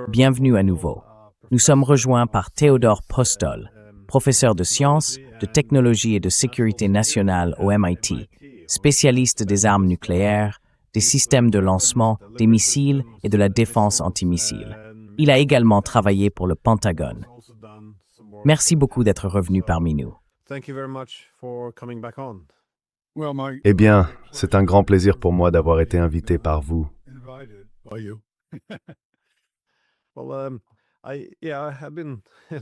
Bienvenue à nouveau. Nous sommes rejoints par Théodore Postol, professeur de sciences, de technologie et de sécurité nationale au MIT, spécialiste des armes nucléaires, des systèmes de lancement, des missiles et de la défense antimissiles. Il a également travaillé pour le Pentagone. Merci beaucoup d'être revenu parmi nous. Eh bien, c'est un grand plaisir pour moi d'avoir été invité par vous.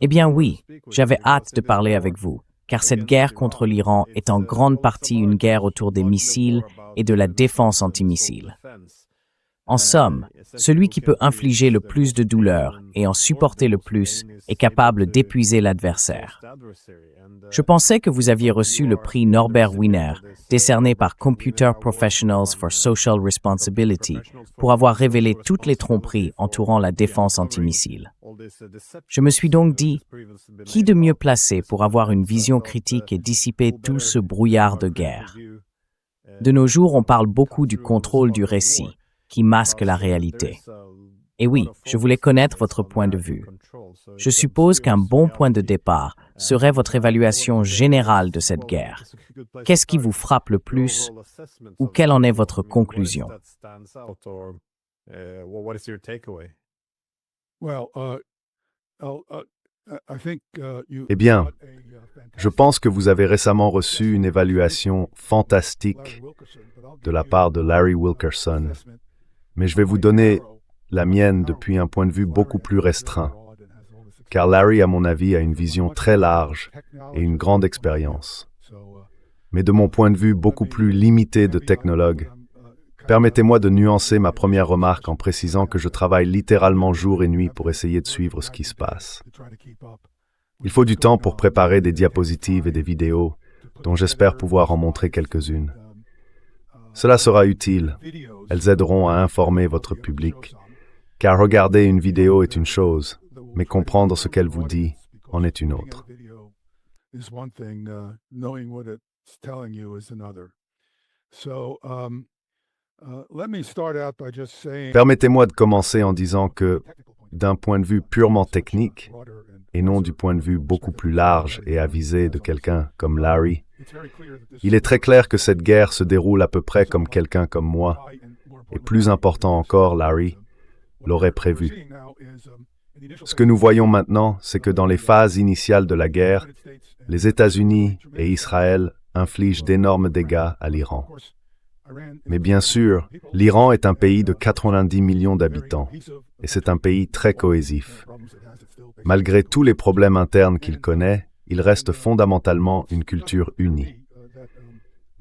Eh bien oui, j'avais hâte de parler avec vous, car cette guerre contre l'Iran est en grande partie une guerre autour des missiles et de la défense antimissile. En somme, celui qui peut infliger le plus de douleur et en supporter le plus est capable d'épuiser l'adversaire. Je pensais que vous aviez reçu le prix Norbert Wiener, décerné par Computer Professionals for Social Responsibility, pour avoir révélé toutes les tromperies entourant la défense antimissile. Je me suis donc dit, qui de mieux placé pour avoir une vision critique et dissiper tout ce brouillard de guerre? De nos jours, on parle beaucoup du contrôle du récit, qui masque la réalité. Et oui, je voulais connaître votre point de vue. Je suppose qu'un bon point de départ serait votre évaluation générale de cette guerre. Qu'est-ce qui vous frappe le plus ou quelle en est votre conclusion? Eh bien, je pense que vous avez récemment reçu une évaluation fantastique de la part de Larry Wilkerson, mais je vais vous donner la mienne depuis un point de vue beaucoup plus restreint, car Larry, à mon avis, a une vision très large et une grande expérience. Mais de mon point de vue beaucoup plus limité de technologue, permettez-moi de nuancer ma première remarque en précisant que je travaille littéralement jour et nuit pour essayer de suivre ce qui se passe. Il faut du temps pour préparer des diapositives et des vidéos, dont j'espère pouvoir en montrer quelques-unes. Cela sera utile. Elles aideront à informer votre public. Car regarder une vidéo est une chose, mais comprendre ce qu'elle vous dit en est une autre. Permettez-moi de commencer en disant que, d'un point de vue purement technique, et non du point de vue beaucoup plus large et avisé de quelqu'un comme Larry, il est très clair que cette guerre se déroule à peu près comme quelqu'un comme moi, et plus important encore, Larry, l'aurait prévu. Ce que nous voyons maintenant, c'est que dans les phases initiales de la guerre, les États-Unis et Israël infligent d'énormes dégâts à l'Iran. Mais bien sûr, l'Iran est un pays de 90 millions d'habitants, et c'est un pays très cohésif. Malgré tous les problèmes internes qu'il connaît, il reste fondamentalement une culture unie.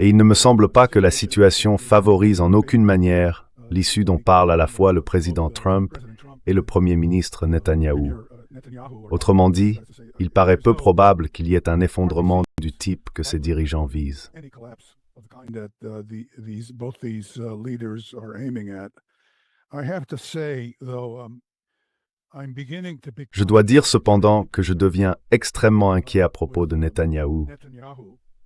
Et il ne me semble pas que la situation favorise en aucune manière l'issue dont parle à la fois le président Trump et le Premier ministre Netanyahou. Autrement dit, il paraît peu probable qu'il y ait un effondrement du type que ces dirigeants visent. Je dois dire cependant que je deviens extrêmement inquiet à propos de Netanyahou.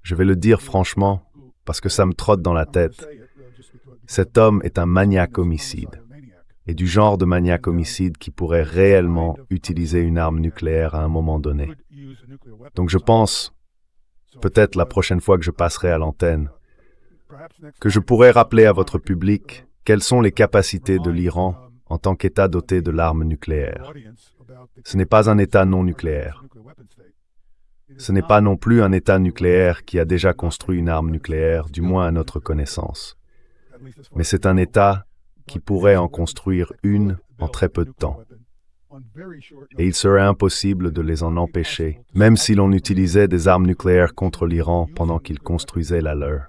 Je vais le dire franchement, parce que ça me trotte dans la tête. Cet homme est un maniaque homicide, et du genre de maniaque homicide qui pourrait réellement utiliser une arme nucléaire à un moment donné. Donc je pense, peut-être la prochaine fois que je passerai à l'antenne, que je pourrais rappeler à votre public quelles sont les capacités de l'Iran en tant qu'État doté de l'arme nucléaire. Ce n'est pas un État non nucléaire. Ce n'est pas non plus un État nucléaire qui a déjà construit une arme nucléaire, du moins à notre connaissance. Mais c'est un État qui pourrait en construire une en très peu de temps. Et il serait impossible de les en empêcher, même si l'on utilisait des armes nucléaires contre l'Iran pendant qu'ils construisaient la leur.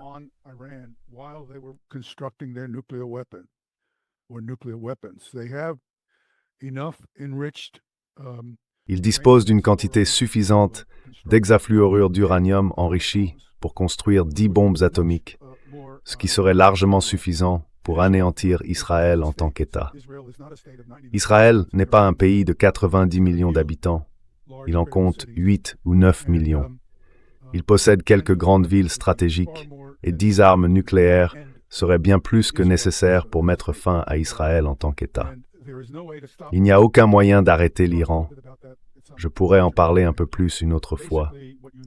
Ils disposent d'une quantité suffisante d'hexafluorure d'uranium enrichi pour construire 10 bombes atomiques, ce qui serait largement suffisant pour anéantir Israël en tant qu'État. Israël n'est pas un pays de 90 millions d'habitants. Il en compte 8 ou 9 millions. Il possède quelques grandes villes stratégiques et 10 armes nucléaires serait bien plus que nécessaire pour mettre fin à Israël en tant qu'État. Il n'y a aucun moyen d'arrêter l'Iran. Je pourrais en parler un peu plus une autre fois.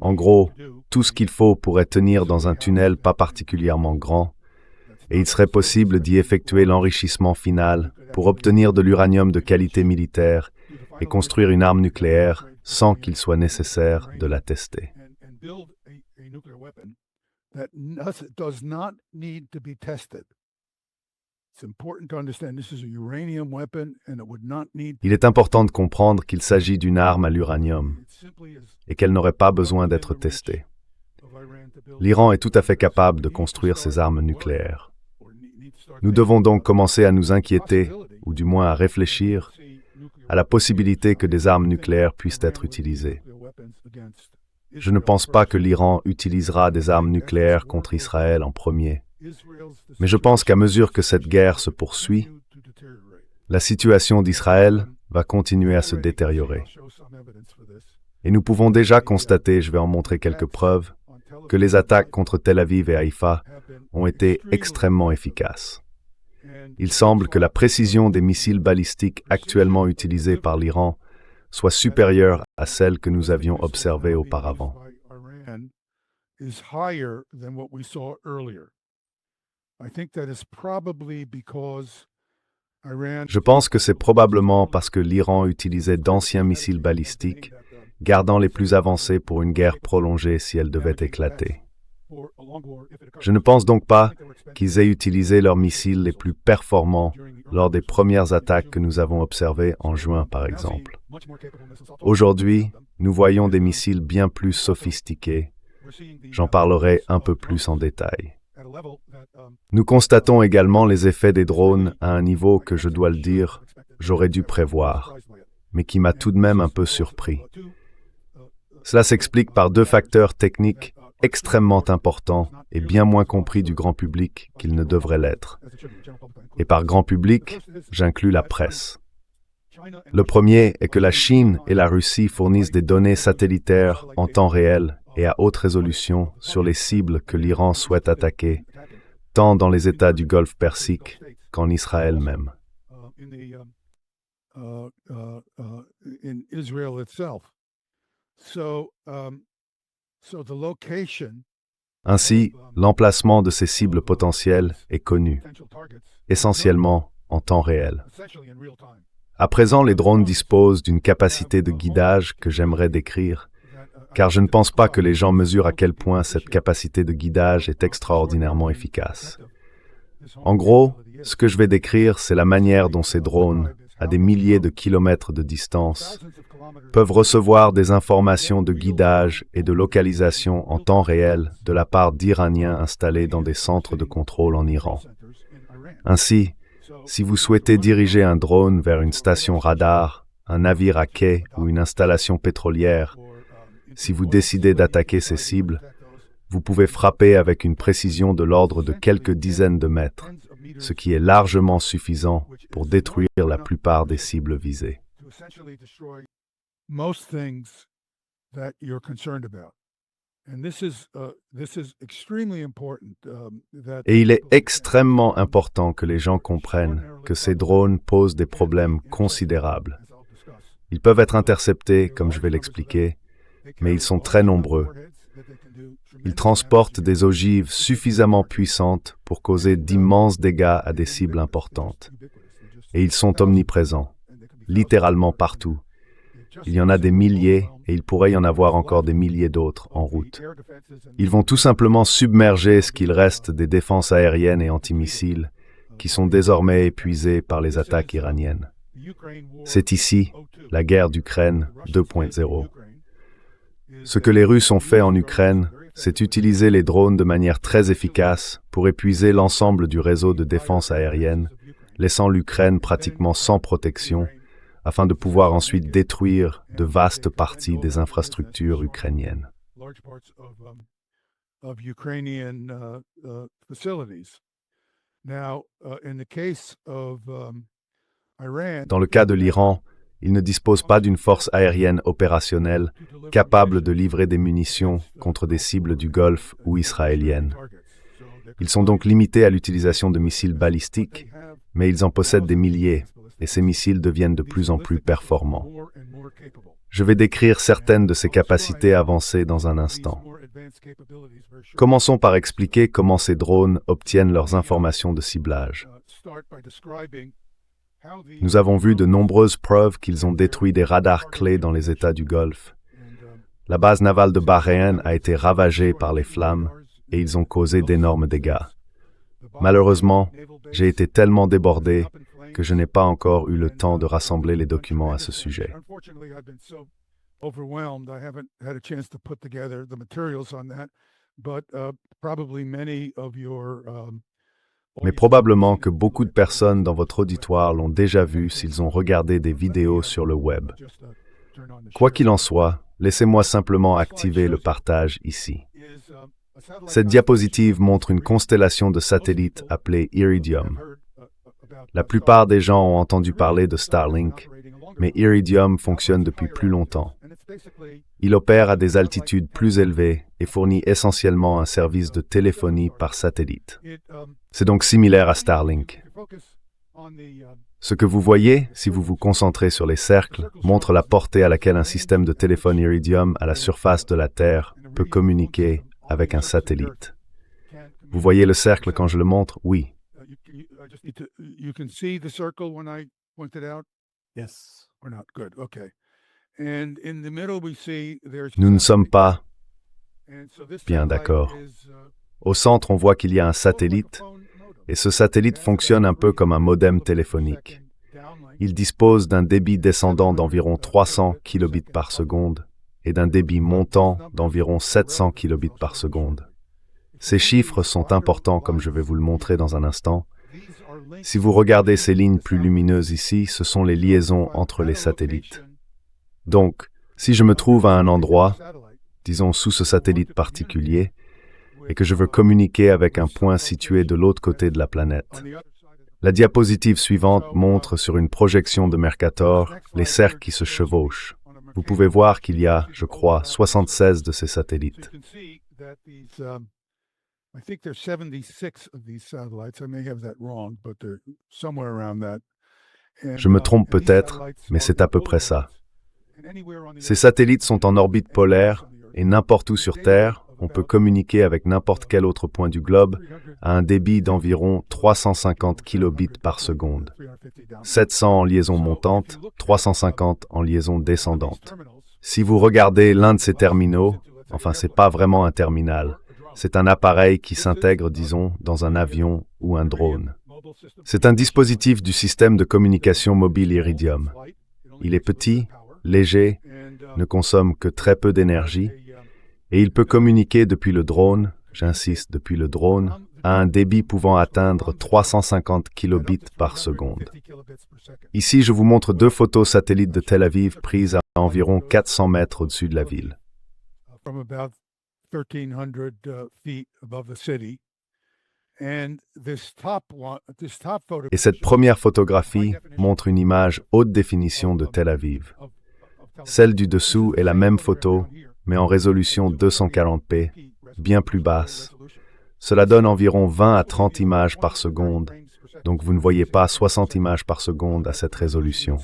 En gros, tout ce qu'il faut pourrait tenir dans un tunnel pas particulièrement grand, et il serait possible d'y effectuer l'enrichissement final pour obtenir de l'uranium de qualité militaire et construire une arme nucléaire sans qu'il soit nécessaire de la tester. Il est important de comprendre qu'il s'agit d'une arme à l'uranium et qu'elle n'aurait pas besoin d'être testée. L'Iran est tout à fait capable de construire ses armes nucléaires. Nous devons donc commencer à nous inquiéter, ou du moins à réfléchir, à la possibilité que des armes nucléaires puissent être utilisées. Je ne pense pas que l'Iran utilisera des armes nucléaires contre Israël en premier. Mais je pense qu'à mesure que cette guerre se poursuit, la situation d'Israël va continuer à se détériorer. Et nous pouvons déjà constater, je vais en montrer quelques preuves, que les attaques contre Tel Aviv et Haïfa ont été extrêmement efficaces. Il semble que la précision des missiles balistiques actuellement utilisés par l'Iran soit supérieure à celle que nous avions observée auparavant. Je pense que c'est probablement parce que l'Iran utilisait d'anciens missiles balistiques, gardant les plus avancés pour une guerre prolongée si elle devait éclater. Je ne pense donc pas qu'ils aient utilisé leurs missiles les plus performants lors des premières attaques que nous avons observées en juin, par exemple. Aujourd'hui, nous voyons des missiles bien plus sophistiqués. J'en parlerai un peu plus en détail. Nous constatons également les effets des drones à un niveau que, je dois le dire, j'aurais dû prévoir, mais qui m'a tout de même un peu surpris. Cela s'explique par deux facteurs techniques extrêmement importants et bien moins compris du grand public qu'ils ne devraient l'être. Et par grand public, j'inclus la presse. Le premier est que la Chine et la Russie fournissent des données satellitaires en temps réel et à haute résolution sur les cibles que l'Iran souhaite attaquer, tant dans les États du Golfe Persique qu'en Israël même. Ainsi, l'emplacement de ces cibles potentielles est connu, essentiellement en temps réel. À présent, les drones disposent d'une capacité de guidage que j'aimerais décrire, car je ne pense pas que les gens mesurent à quel point cette capacité de guidage est extraordinairement efficace. En gros, ce que je vais décrire, c'est la manière dont ces drones, à des milliers de kilomètres de distance, peuvent recevoir des informations de guidage et de localisation en temps réel de la part d'Iraniens installés dans des centres de contrôle en Iran. Ainsi, si vous souhaitez diriger un drone vers une station radar, un navire à quai ou une installation pétrolière, si vous décidez d'attaquer ces cibles, vous pouvez frapper avec une précision de l'ordre de quelques dizaines de mètres, ce qui est largement suffisant pour détruire la plupart des cibles visées. Et il est extrêmement important que les gens comprennent que ces drones posent des problèmes considérables. Ils peuvent être interceptés, comme je vais l'expliquer, mais ils sont très nombreux. Ils transportent des ogives suffisamment puissantes pour causer d'immenses dégâts à des cibles importantes. Et ils sont omniprésents, littéralement partout. Il y en a des milliers et il pourrait y en avoir encore des milliers d'autres en route. Ils vont tout simplement submerger ce qu'il reste des défenses aériennes et antimissiles qui sont désormais épuisées par les attaques iraniennes. C'est ici la guerre d'Ukraine 2.0. Ce que les Russes ont fait en Ukraine, c'est utiliser les drones de manière très efficace pour épuiser l'ensemble du réseau de défense aérienne, laissant l'Ukraine pratiquement sans protection, afin de pouvoir ensuite détruire de vastes parties des infrastructures ukrainiennes. Dans le cas de l'Iran, il ne dispose pas d'une force aérienne opérationnelle capable de livrer des munitions contre des cibles du Golfe ou israéliennes. Ils sont donc limités à l'utilisation de missiles balistiques, mais ils en possèdent des milliers, et ces missiles deviennent de plus en plus performants. Je vais décrire certaines de ces capacités avancées dans un instant. Commençons par expliquer comment ces drones obtiennent leurs informations de ciblage. Nous avons vu de nombreuses preuves qu'ils ont détruit des radars clés dans les États du Golfe. La base navale de Bahreïn a été ravagée par les flammes et ils ont causé d'énormes dégâts. Malheureusement, j'ai été tellement débordé que je n'ai pas encore eu le temps de rassembler les documents à ce sujet. Mais probablement que beaucoup de personnes dans votre auditoire l'ont déjà vu s'ils ont regardé des vidéos sur le web. Quoi qu'il en soit, laissez-moi simplement activer le partage ici. Cette diapositive montre une constellation de satellites appelée Iridium. La plupart des gens ont entendu parler de Starlink, mais Iridium fonctionne depuis plus longtemps. Il opère à des altitudes plus élevées et fournit essentiellement un service de téléphonie par satellite. C'est donc similaire à Starlink. Ce que vous voyez, si vous vous concentrez sur les cercles, montre la portée à laquelle un système de téléphone Iridium à la surface de la Terre peut communiquer avec un satellite. Vous voyez le cercle quand je le montre? Oui. Nous ne sommes pas bien d'accord. Au centre, on voit qu'il y a un satellite, et ce satellite fonctionne un peu comme un modem téléphonique. Il dispose d'un débit descendant d'environ 300 kilobits par seconde et d'un débit montant d'environ 700 kilobits par seconde. Ces chiffres sont importants comme je vais vous le montrer dans un instant. Si vous regardez ces lignes plus lumineuses ici, ce sont les liaisons entre les satellites. Donc, si je me trouve à un endroit, disons sous ce satellite particulier, et que je veux communiquer avec un point situé de l'autre côté de la planète. La diapositive suivante montre sur une projection de Mercator les cercles qui se chevauchent. Vous pouvez voir qu'il y a, je crois, 76 de ces satellites. Je me trompe peut-être, mais c'est à peu près ça. Ces satellites sont en orbite polaire et n'importe où sur Terre, on peut communiquer avec n'importe quel autre point du globe à un débit d'environ 350 kilobits par seconde. 700 en liaison montante, 350 en liaison descendante. Si vous regardez l'un de ces terminaux, enfin c'est pas vraiment un terminal, c'est un appareil qui s'intègre, disons, dans un avion ou un drone. C'est un dispositif du système de communication mobile Iridium. Il est petit, léger, ne consomme que très peu d'énergie, et il peut communiquer depuis le drone, j'insiste, depuis le drone, à un débit pouvant atteindre 350 kilobits par seconde. Ici, je vous montre deux photos satellites de Tel Aviv prises à environ 400 mètres au-dessus de la ville. Et cette première photographie montre une image haute définition de Tel Aviv. Celle du dessous est la même photo, mais en résolution 240p, bien plus basse. Cela donne environ 20 à 30 images par seconde, donc vous ne voyez pas 60 images par seconde à cette résolution.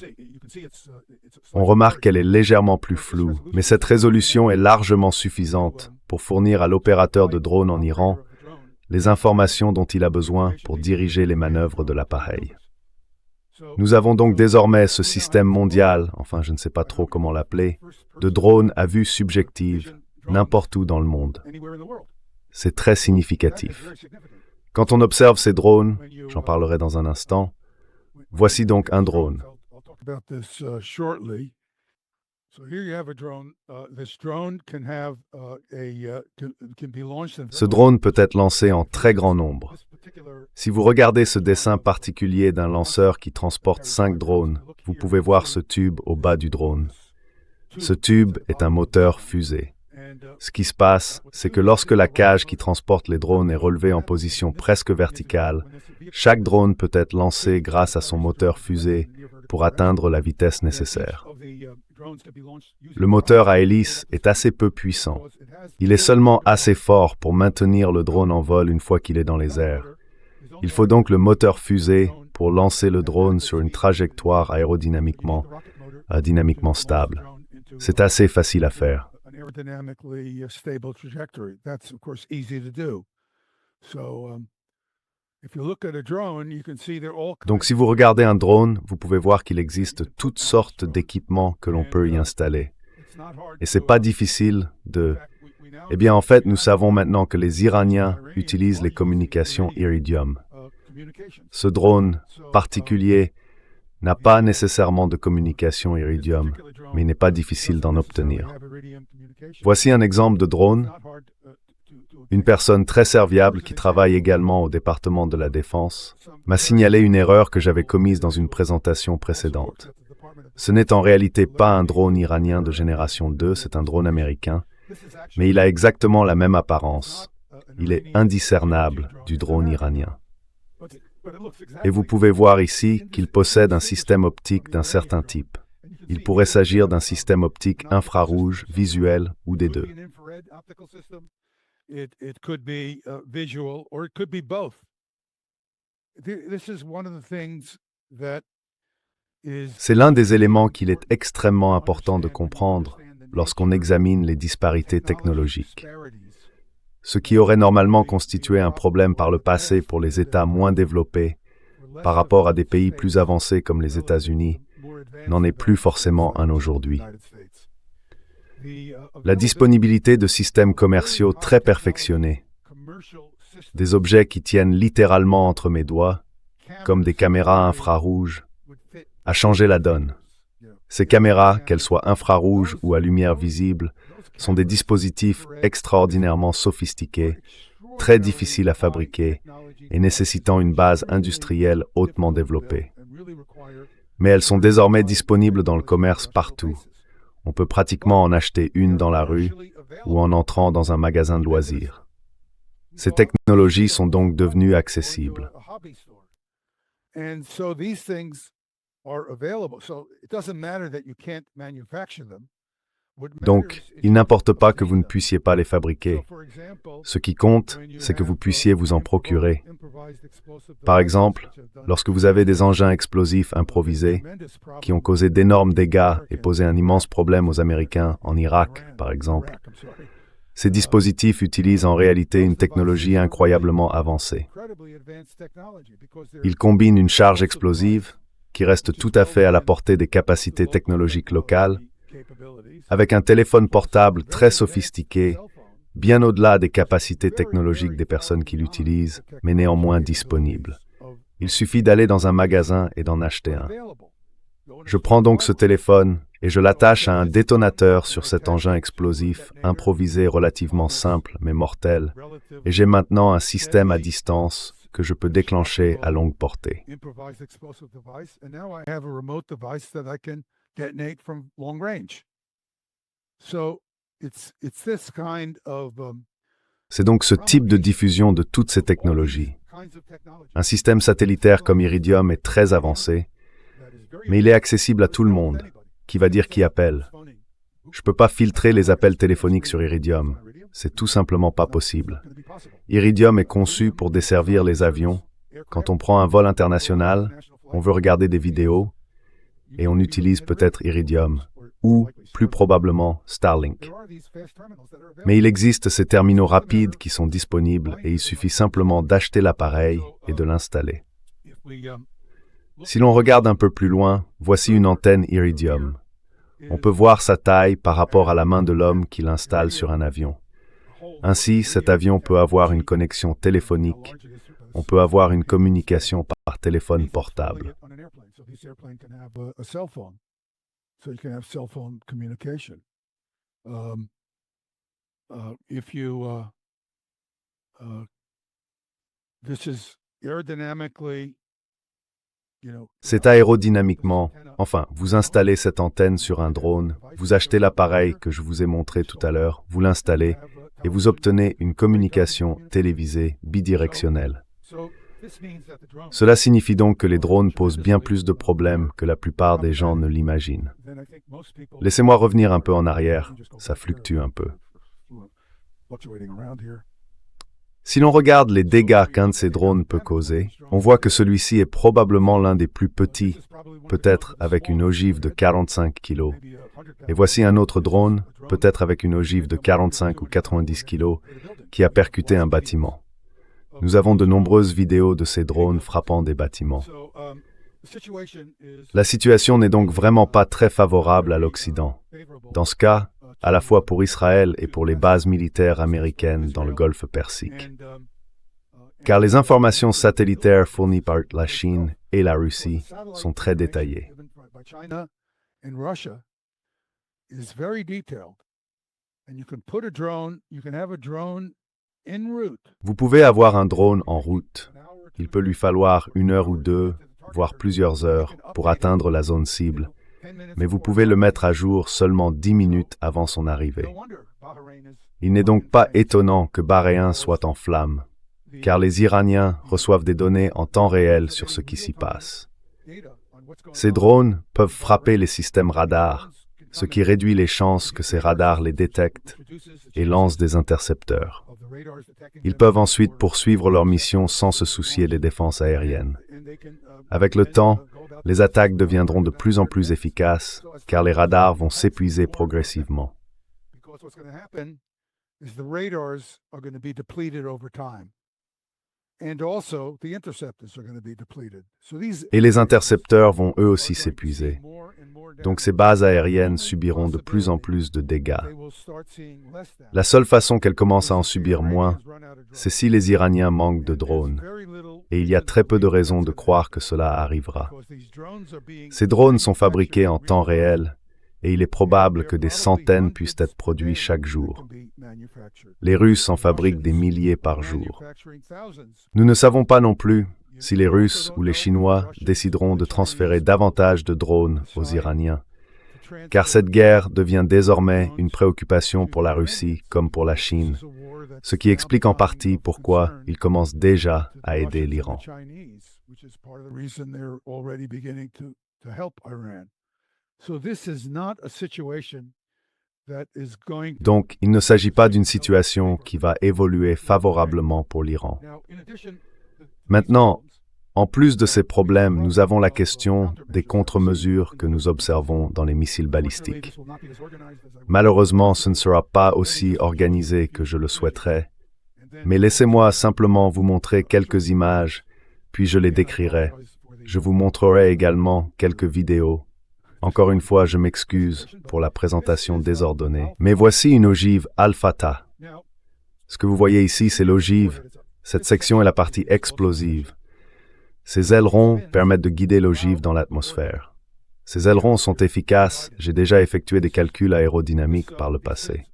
On remarque qu'elle est légèrement plus floue, mais cette résolution est largement suffisante pour fournir à l'opérateur de drone en Iran les informations dont il a besoin pour diriger les manœuvres de l'appareil. Nous avons donc désormais ce système mondial, enfin je ne sais pas trop comment l'appeler, de drones à vue subjective, n'importe où dans le monde. C'est très significatif. Quand on observe ces drones, j'en parlerai dans un instant, voici donc un drone. Ce drone peut être lancé en très grand nombre. Si vous regardez ce dessin particulier d'un lanceur qui transporte 5 drones, vous pouvez voir ce tube au bas du drone. Ce tube est un moteur fusée. Ce qui se passe, c'est que lorsque la cage qui transporte les drones est relevée en position presque verticale, chaque drone peut être lancé grâce à son moteur fusée pour atteindre la vitesse nécessaire. Le moteur à hélice est assez peu puissant. Il est seulement assez fort pour maintenir le drone en vol une fois qu'il est dans les airs. Il faut donc le moteur fusée pour lancer le drone sur une trajectoire aérodynamiquement stable. C'est assez facile à faire. Donc si vous regardez un drone, vous pouvez voir qu'il existe toutes sortes d'équipements que l'on peut y installer. Et c'est pas difficile de... Eh bien en fait, nous savons maintenant que les Iraniens utilisent les communications Iridium. Ce drone particulier n'a pas nécessairement de communication Iridium, mais il n'est pas difficile d'en obtenir. Voici un exemple de drone. Une personne très serviable qui travaille également au département de la Défense m'a signalé une erreur que j'avais commise dans une présentation précédente. Ce n'est en réalité pas un drone iranien de génération 2, c'est un drone américain, mais il a exactement la même apparence. Il est indiscernable du drone iranien. Et vous pouvez voir ici qu'il possède un système optique d'un certain type. Il pourrait s'agir d'un système optique infrarouge, visuel ou des deux. It could be visual or it could be both. This is one of the things that is... C'est l'un des éléments qu'il est extrêmement important de comprendre lorsqu'on examine les disparités technologiques. Ce qui aurait normalement constitué un problème par le passé pour les États moins développés par rapport à des pays plus avancés comme les États-Unis n'en est plus forcément un aujourd'hui. La disponibilité de systèmes commerciaux très perfectionnés, des objets qui tiennent littéralement entre mes doigts, comme des caméras infrarouges, a changé la donne. Ces caméras, qu'elles soient infrarouges ou à lumière visible, sont des dispositifs extraordinairement sophistiqués, très difficiles à fabriquer et nécessitant une base industrielle hautement développée. Mais elles sont désormais disponibles dans le commerce partout. On peut pratiquement en acheter une dans la rue ou en entrant dans un magasin de loisirs. Ces technologies sont donc devenues accessibles. Donc, il n'importe pas que vous ne puissiez pas les fabriquer. Ce qui compte, c'est que vous puissiez vous en procurer. Par exemple, lorsque vous avez des engins explosifs improvisés qui ont causé d'énormes dégâts et posé un immense problème aux Américains en Irak, par exemple, ces dispositifs utilisent en réalité une technologie incroyablement avancée. Ils combinent une charge explosive qui reste tout à fait à la portée des capacités technologiques locales avec un téléphone portable très sophistiqué, bien au-delà des capacités technologiques des personnes qui l'utilisent, mais néanmoins disponible. Il suffit d'aller dans un magasin et d'en acheter un. Je prends donc ce téléphone et je l'attache à un détonateur sur cet engin explosif, improvisé relativement simple mais mortel, et j'ai maintenant un système à distance que je peux déclencher à longue portée. C'est donc ce type de diffusion de toutes ces technologies. Un système satellitaire comme Iridium est très avancé, mais il est accessible à tout le monde, qui va dire qui appelle. Je ne peux pas filtrer les appels téléphoniques sur Iridium. C'est tout simplement pas possible. Iridium est conçu pour desservir les avions. Quand on prend un vol international, on veut regarder des vidéos, et on utilise peut-être Iridium, ou, plus probablement, Starlink. Mais il existe ces terminaux rapides qui sont disponibles et il suffit simplement d'acheter l'appareil et de l'installer. Si l'on regarde un peu plus loin, voici une antenne Iridium. On peut voir sa taille par rapport à la main de l'homme qui l'installe sur un avion. Ainsi, cet avion peut avoir une connexion téléphonique. On peut avoir une communication par téléphone portable. So you can have cell phone communication. This is aerodynamically, C'est aérodynamiquement, enfin, vous installez cette antenne sur un drone, vous achetez l'appareil que je vous ai montré tout à l'heure, vous l'installez et vous obtenez une communication télévisée bidirectionnelle. Cela signifie donc que les drones posent bien plus de problèmes que la plupart des gens ne l'imaginent. Laissez-moi revenir un peu en arrière, ça fluctue un peu. Si l'on regarde les dégâts qu'un de ces drones peut causer, on voit que celui-ci est probablement l'un des plus petits, peut-être avec une ogive de 45 kg. Et voici un autre drone, peut-être avec une ogive de 45 ou 90 kg, qui a percuté un bâtiment. Nous avons de nombreuses vidéos de ces drones frappant des bâtiments. La situation n'est donc vraiment pas très favorable à l'Occident. Dans ce cas, à la fois pour Israël et pour les bases militaires américaines dans le Golfe Persique. Car les informations satellitaires fournies par la Chine et la Russie sont très détaillées. Vous pouvez avoir un drone en route. Il peut lui falloir 1 heure ou 2, voire plusieurs heures, pour atteindre la zone cible. Mais vous pouvez le mettre à jour seulement 10 minutes avant son arrivée. Il n'est donc pas étonnant que Bahreïn soit en flammes, car les Iraniens reçoivent des données en temps réel sur ce qui s'y passe. Ces drones peuvent frapper les systèmes radars, ce qui réduit les chances que ces radars les détectent et lancent des intercepteurs. Ils peuvent ensuite poursuivre leur mission sans se soucier des défenses aériennes. Avec le temps, les attaques deviendront de plus en plus efficaces, car les radars vont s'épuiser progressivement. Et les intercepteurs vont eux aussi s'épuiser. Donc ces bases aériennes subiront de plus en plus de dégâts. La seule façon qu'elles commencent à en subir moins, c'est si les Iraniens manquent de drones. Et il y a très peu de raisons de croire que cela arrivera. Ces drones sont fabriqués en temps réel, et il est probable que des centaines puissent être produits chaque jour. Les Russes en fabriquent des milliers par jour. Nous ne savons pas non plus si les Russes ou les Chinois décideront de transférer davantage de drones aux Iraniens, car cette guerre devient désormais une préoccupation pour la Russie comme pour la Chine, ce qui explique en partie pourquoi ils commencent déjà à aider l'Iran. Donc, il ne s'agit pas d'une situation qui va évoluer favorablement pour l'Iran. Maintenant, en plus de ces problèmes, nous avons la question des contre-mesures que nous observons dans les missiles balistiques. Malheureusement, ce ne sera pas aussi organisé que je le souhaiterais, mais laissez-moi simplement vous montrer quelques images, puis je les décrirai. Je vous montrerai également quelques vidéos. Encore une fois, je m'excuse pour la présentation désordonnée, mais voici une ogive Al-Fatah. Ce que vous voyez ici, c'est l'ogive. Cette section est la partie explosive. Ces ailerons permettent de guider l'ogive dans l'atmosphère. Ces ailerons sont efficaces. J'ai déjà effectué des calculs aérodynamiques par le passé.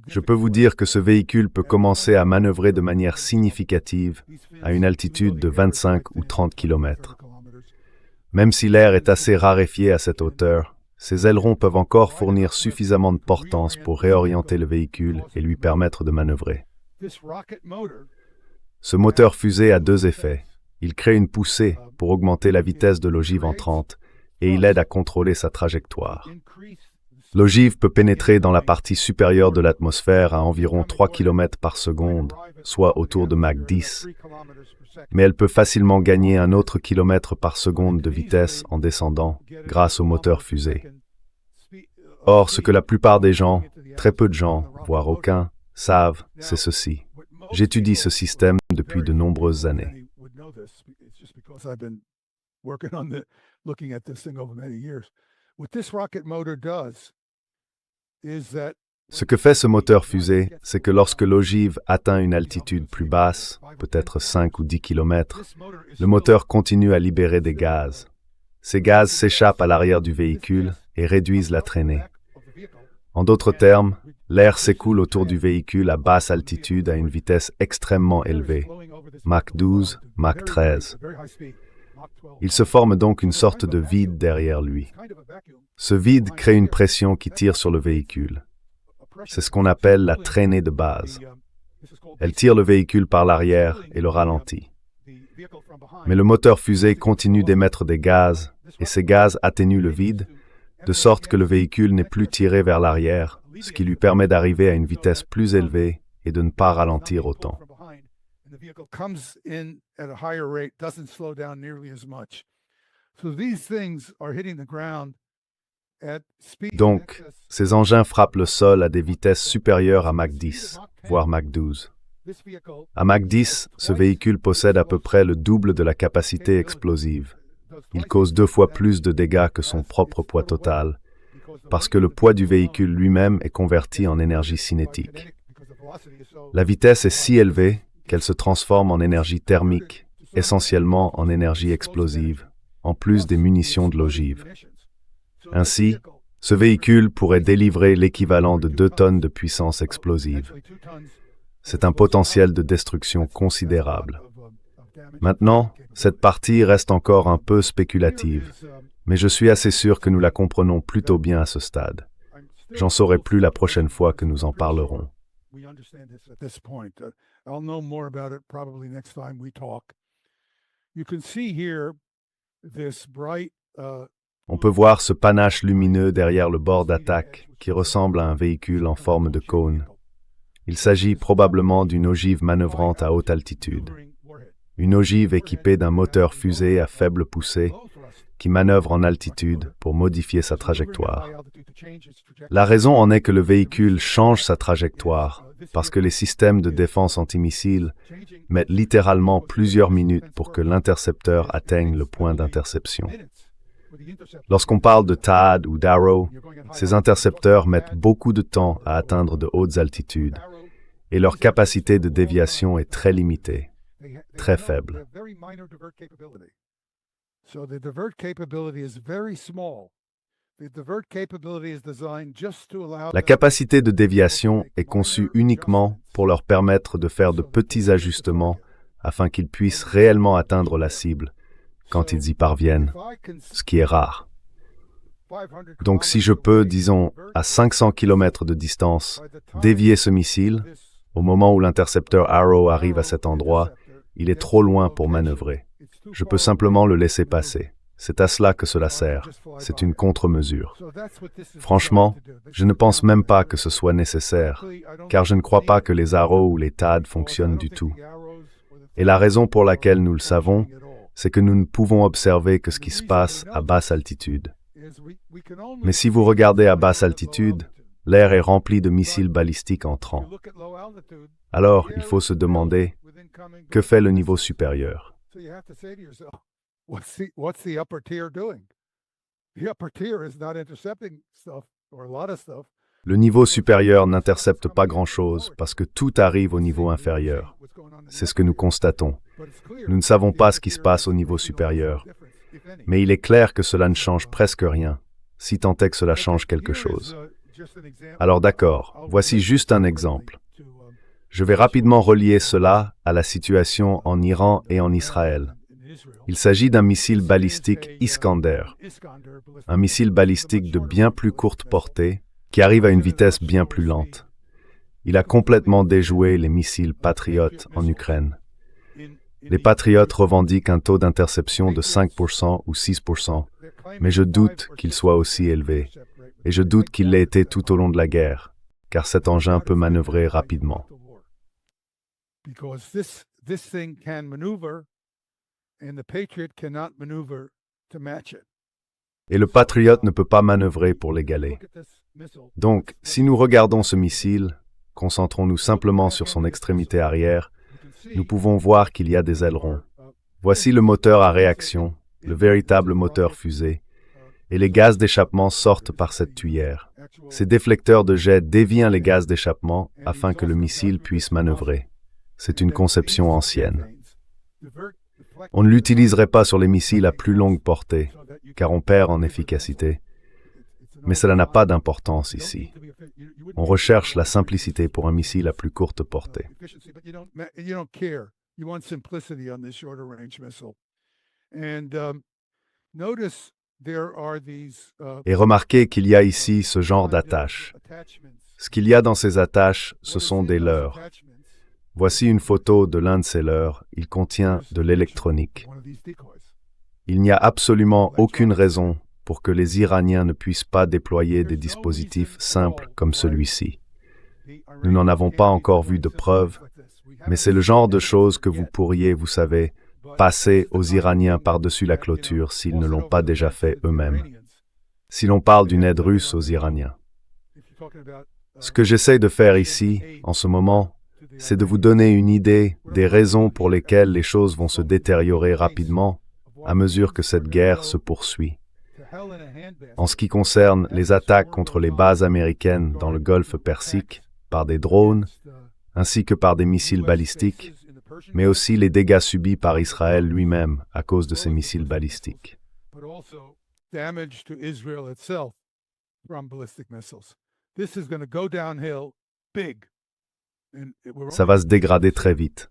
Je peux vous dire que ce véhicule peut commencer à manœuvrer de manière significative à une altitude de 25 ou 30 km. Même si l'air est assez raréfié à cette hauteur, ces ailerons peuvent encore fournir suffisamment de portance pour réorienter le véhicule et lui permettre de manœuvrer. Ce moteur fusée a 2 effets. Il crée une poussée pour augmenter la vitesse de l'ogive entrante et il aide à contrôler sa trajectoire. L'ogive peut pénétrer dans la partie supérieure de l'atmosphère à environ 3 km par seconde, soit autour de Mach 10, mais elle peut facilement gagner un autre kilomètre par seconde de vitesse en descendant grâce au moteur fusée. Or, ce que la plupart des gens, très peu de gens, voire aucun, savent, c'est ceci. J'étudie ce système depuis de nombreuses années. Ce que fait ce moteur fusée, c'est que lorsque l'ogive atteint une altitude plus basse, peut-être 5 ou 10 km, le moteur continue à libérer des gaz. Ces gaz s'échappent à l'arrière du véhicule et réduisent la traînée. En d'autres termes, l'air s'écoule autour du véhicule à basse altitude à une vitesse extrêmement élevée, Mach 12, Mach 13. Il se forme donc une sorte de vide derrière lui. Ce vide crée une pression qui tire sur le véhicule. C'est ce qu'on appelle la traînée de base. Elle tire le véhicule par l'arrière et le ralentit. Mais le moteur fusée continue d'émettre des gaz, et ces gaz atténuent le vide, de sorte que le véhicule n'est plus tiré vers l'arrière, ce qui lui permet d'arriver à une vitesse plus élevée et de ne pas ralentir autant. Donc, ces engins frappent le sol à des vitesses supérieures à Mach 10, voire Mach 12. À Mach 10, ce véhicule possède à peu près le double de la capacité explosive. Il cause 2 fois plus de dégâts que son propre poids total, parce que le poids du véhicule lui-même est converti en énergie cinétique. La vitesse est si élevée qu'elle se transforme en énergie thermique, essentiellement en énergie explosive, en plus des munitions de l'ogive. Ainsi, ce véhicule pourrait délivrer l'équivalent de 2 tonnes de puissance explosive. C'est un potentiel de destruction considérable. Maintenant, cette partie reste encore un peu spéculative, mais je suis assez sûr que nous la comprenons plutôt bien à ce stade. J'en saurai plus la prochaine fois que nous en parlerons. On peut voir ce panache lumineux derrière le bord d'attaque qui ressemble à un véhicule en forme de cône. Il s'agit probablement d'une ogive manœuvrante à haute altitude. Une ogive équipée d'un moteur fusée à faible poussée qui manœuvre en altitude pour modifier sa trajectoire. La raison en est que le véhicule change sa trajectoire parce que les systèmes de défense antimissiles mettent littéralement plusieurs minutes pour que l'intercepteur atteigne le point d'interception. Lorsqu'on parle de THAAD ou d'Arrow, ces intercepteurs mettent beaucoup de temps à atteindre de hautes altitudes et leur capacité de déviation est très limitée, très faible. La capacité de déviation est conçue uniquement pour leur permettre de faire de petits ajustements afin qu'ils puissent réellement atteindre la cible quand ils y parviennent, ce qui est rare. Donc si je peux, disons, à 500 km de distance, dévier ce missile, au moment où l'intercepteur Arrow arrive à cet endroit, il est trop loin pour manœuvrer. Je peux simplement le laisser passer. C'est à cela que cela sert. C'est une contre-mesure. Franchement, je ne pense même pas que ce soit nécessaire, car je ne crois pas que les Arrow ou les THAAD fonctionnent du tout. Et la raison pour laquelle nous le savons, c'est que nous ne pouvons observer que ce qui se passe à basse altitude. Mais si vous regardez à basse altitude, l'air est rempli de missiles balistiques entrants. Alors, il faut se demander, que fait le niveau supérieur? Le niveau supérieur n'intercepte pas grand-chose parce que tout arrive au niveau inférieur. C'est ce que nous constatons. Nous ne savons pas ce qui se passe au niveau supérieur, mais il est clair que cela ne change presque rien, si tant est que cela change quelque chose. Alors d'accord, voici juste un exemple. Je vais rapidement relier cela à la situation en Iran et en Israël. Il s'agit d'un missile balistique Iskander, un missile balistique de bien plus courte portée qui arrive à une vitesse bien plus lente. Il a complètement déjoué les missiles Patriot en Ukraine. Les Patriotes revendiquent un taux d'interception de 5% ou 6%, mais je doute qu'il soit aussi élevé, et je doute qu'il l'ait été tout au long de la guerre, car cet engin peut manœuvrer rapidement. Et le Patriot ne peut pas manœuvrer pour l'égaler. Donc, si nous regardons ce missile, concentrons-nous simplement sur son extrémité arrière, nous pouvons voir qu'il y a des ailerons. Voici le moteur à réaction, le véritable moteur fusée, et les gaz d'échappement sortent par cette tuyère. Ces déflecteurs de jet dévient les gaz d'échappement afin que le missile puisse manœuvrer. C'est une conception ancienne. On ne l'utiliserait pas sur les missiles à plus longue portée, car on perd en efficacité. Mais cela n'a pas d'importance ici. On recherche la simplicité pour un missile à plus courte portée. Et remarquez qu'il y a ici ce genre d'attaches. Ce qu'il y a dans ces attaches, ce sont des leurres. Voici une photo de l'un de ces leurres. Il contient de l'électronique. Il n'y a absolument aucune raison pour que les Iraniens ne puissent pas déployer des dispositifs simples comme celui-ci. Nous n'en avons pas encore vu de preuves, mais c'est le genre de choses que vous pourriez, vous savez, passer aux Iraniens par-dessus la clôture s'ils ne l'ont pas déjà fait eux-mêmes. Si l'on parle d'une aide russe aux Iraniens. Ce que j'essaie de faire ici, en ce moment, c'est de vous donner une idée des raisons pour lesquelles les choses vont se détériorer rapidement à mesure que cette guerre se poursuit. En ce qui concerne les attaques contre les bases américaines dans le Golfe Persique, par des drones, ainsi que par des missiles balistiques, mais aussi les dégâts subis par Israël lui-même à cause de ces missiles balistiques. Ça va se dégrader très vite.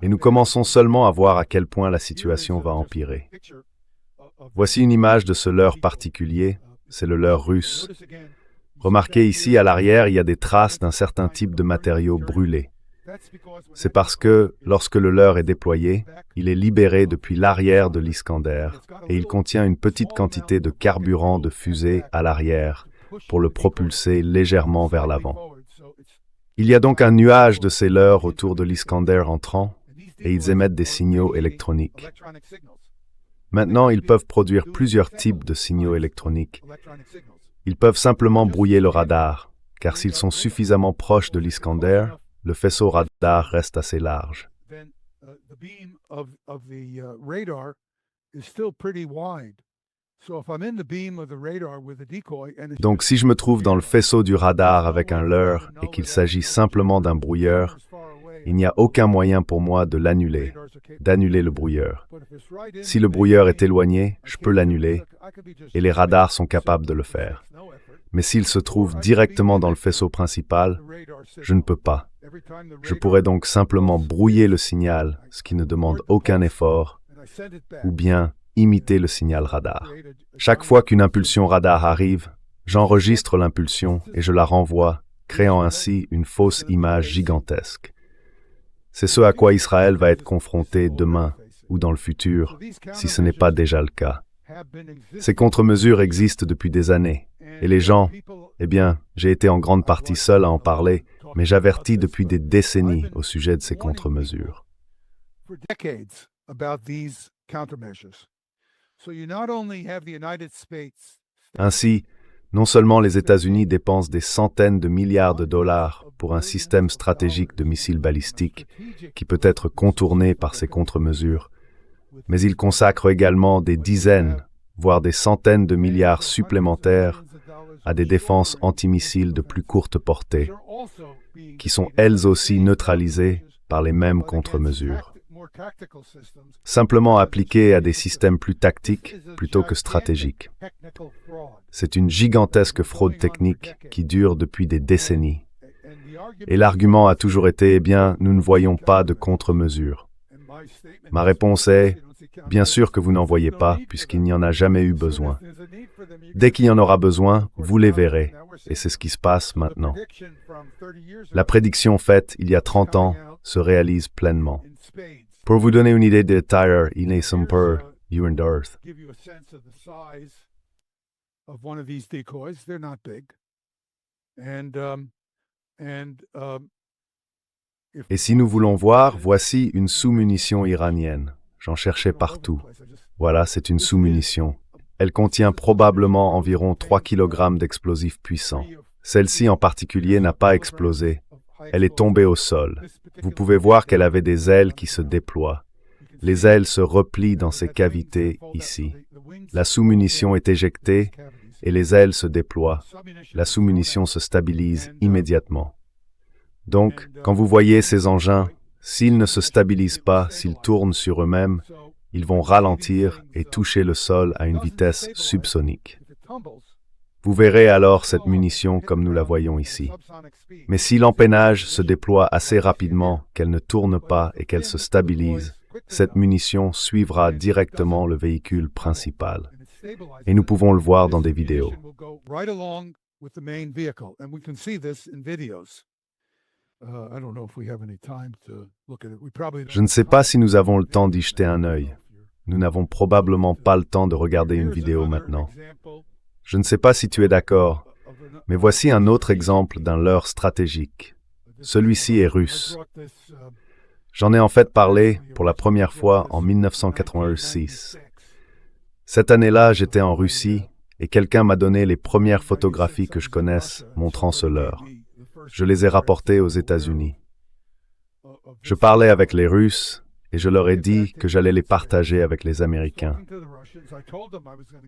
Et nous commençons seulement à voir à quel point la situation va empirer. Voici une image de ce leurre particulier, c'est le leurre russe. Remarquez ici à l'arrière, il y a des traces d'un certain type de matériau brûlé. C'est parce que, lorsque le leurre est déployé, il est libéré depuis l'arrière de l'Iskander et il contient une petite quantité de carburant de fusée à l'arrière pour le propulser légèrement vers l'avant. Il y a donc un nuage de ces leurres autour de l'Iskander entrant et ils émettent des signaux électroniques. Maintenant, ils peuvent produire plusieurs types de signaux électroniques. Ils peuvent simplement brouiller le radar, car s'ils sont suffisamment proches de l'Iskander, le faisceau radar reste assez large. Donc si je me trouve dans le faisceau du radar avec un leurre et qu'il s'agit simplement d'un brouilleur, il n'y a aucun moyen pour moi de l'annuler, d'annuler le brouilleur. Si le brouilleur est éloigné, je peux l'annuler et les radars sont capables de le faire. Mais s'il se trouve directement dans le faisceau principal, je ne peux pas. Je pourrais donc simplement brouiller le signal, ce qui ne demande aucun effort, ou bien imiter le signal radar. Chaque fois qu'une impulsion radar arrive, j'enregistre l'impulsion et je la renvoie, créant ainsi une fausse image gigantesque. C'est ce à quoi Israël va être confronté demain ou dans le futur, si ce n'est pas déjà le cas. Ces contre-mesures existent depuis des années, et les gens, eh bien, j'ai été en grande partie seul à en parler, mais j'avertis depuis des décennies au sujet de ces contre-mesures. Ainsi, non seulement les États-Unis dépensent des centaines de milliards de dollars pour un système stratégique de missiles balistiques qui peut être contourné par ces contre-mesures, mais ils consacrent également des dizaines, voire des centaines de milliards supplémentaires à des défenses antimissiles de plus courte portée, qui sont elles aussi neutralisées par les mêmes contre-mesures. Simplement appliquées à des systèmes plus tactiques plutôt que stratégiques. C'est une gigantesque fraude technique qui dure depuis des décennies. Et l'argument a toujours été, eh bien, nous ne voyons pas de contre-mesures. Ma réponse est, bien sûr que vous n'en voyez pas, puisqu'il n'y en a jamais eu besoin. Dès qu'il y en aura besoin, vous les verrez, et c'est ce qui se passe maintenant. La prédiction faite il y a 30 ans se réalise pleinement. Pour vous donner une idée des tailles, il est simple, you and Earth. Et si nous voulons voir, voici une sous-munition iranienne. J'en cherchais partout. Voilà, c'est une sous-munition. Elle contient probablement environ 3 kg d'explosifs puissants. Celle-ci en particulier n'a pas explosé. Elle est tombée au sol. Vous pouvez voir qu'elle avait des ailes qui se déploient. Les ailes se replient dans ces cavités ici. La sous-munition est éjectée et les ailes se déploient. La sous-munition se stabilise immédiatement. Donc, quand vous voyez ces engins, s'ils ne se stabilisent pas, s'ils tournent sur eux-mêmes, ils vont ralentir et toucher le sol à une vitesse subsonique. Vous verrez alors cette munition comme nous la voyons ici. Mais si l'empennage se déploie assez rapidement, qu'elle ne tourne pas et qu'elle se stabilise, cette munition suivra directement le véhicule principal. Et nous pouvons le voir dans des vidéos. Je ne sais pas si nous avons le temps d'y jeter un œil. Nous n'avons probablement pas le temps de regarder une vidéo maintenant. Je ne sais pas si tu es d'accord, mais voici un autre exemple d'un leurre stratégique. Celui-ci est russe. J'en ai en fait parlé pour la première fois en 1986. Cette année-là, j'étais en Russie et quelqu'un m'a donné les premières photographies que je connaisse montrant ce leurre. Je les ai rapportées aux États-Unis. Je parlais avec les Russes et je leur ai dit que j'allais les partager avec les Américains.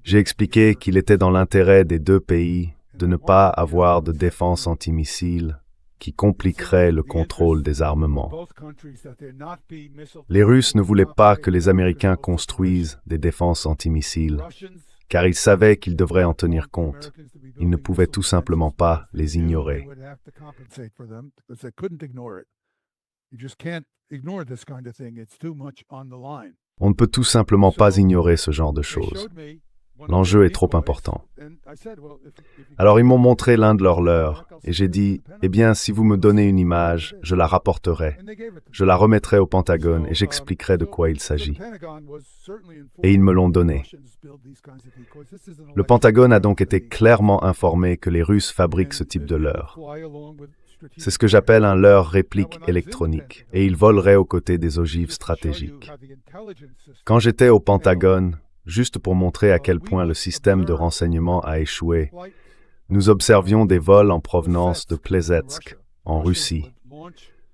J'ai expliqué qu'il était dans l'intérêt des deux pays de ne pas avoir de défense antimissile qui compliquerait le contrôle des armements. Les Russes ne voulaient pas que les Américains construisent des défenses antimissiles, car ils savaient qu'ils devraient en tenir compte. Ils ne pouvaient tout simplement pas les ignorer. On ne peut tout simplement pas ignorer ce genre de choses. L'enjeu est trop important. Alors ils m'ont montré l'un de leurs leurres, et j'ai dit, eh bien, si vous me donnez une image, je la rapporterai. Je la remettrai au Pentagone et j'expliquerai de quoi il s'agit. Et ils me l'ont donné. Le Pentagone a donc été clairement informé que les Russes fabriquent ce type de leurre. C'est ce que j'appelle un leurre réplique électronique, et il volerait aux côtés des ogives stratégiques. Quand j'étais au Pentagone, juste pour montrer à quel point le système de renseignement a échoué, nous observions des vols en provenance de Plesetsk, en Russie.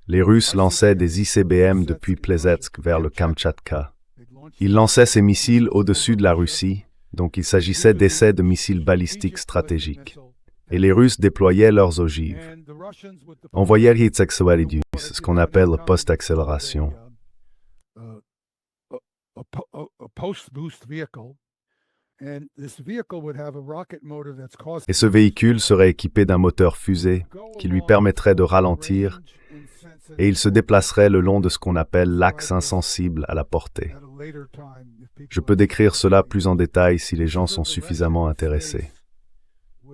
Les Russes lançaient des ICBM depuis Plesetsk vers le Kamtchatka. Ils lançaient ces missiles au-dessus de la Russie, donc il s'agissait d'essais de missiles balistiques stratégiques. Et les Russes déployaient leurs ogives. On voyait ce qu'on appelle post-accélération. Et ce véhicule serait équipé d'un moteur fusée qui lui permettrait de ralentir et il se déplacerait le long de ce qu'on appelle l'axe insensible à la portée. Je peux décrire cela plus en détail si les gens sont suffisamment intéressés.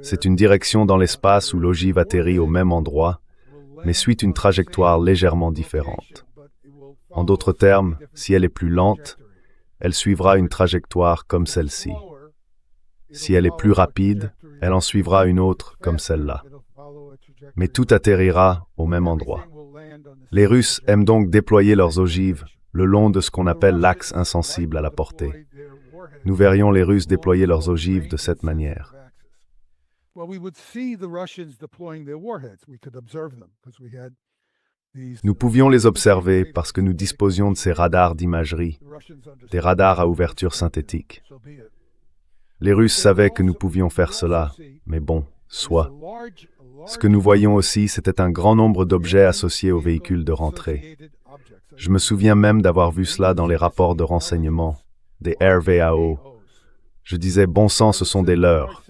C'est une direction dans l'espace où l'ogive atterrit au même endroit, mais suit une trajectoire légèrement différente. En d'autres termes, si elle est plus lente, elle suivra une trajectoire comme celle-ci. Si elle est plus rapide, elle en suivra une autre comme celle-là. Mais tout atterrira au même endroit. Les Russes aiment donc déployer leurs ogives le long de ce qu'on appelle l'axe insensible à la portée. Nous verrions les Russes déployer leurs ogives de cette manière. Nous pouvions les observer parce que nous disposions de ces radars d'imagerie, des radars à ouverture synthétique. Les Russes savaient que nous pouvions faire cela, mais bon, soit. Ce que nous voyions aussi, c'était un grand nombre d'objets associés aux véhicules de rentrée. Je me souviens même d'avoir vu cela dans les rapports de renseignement, des RVAO. Je disais, bon sang, ce sont des leurres.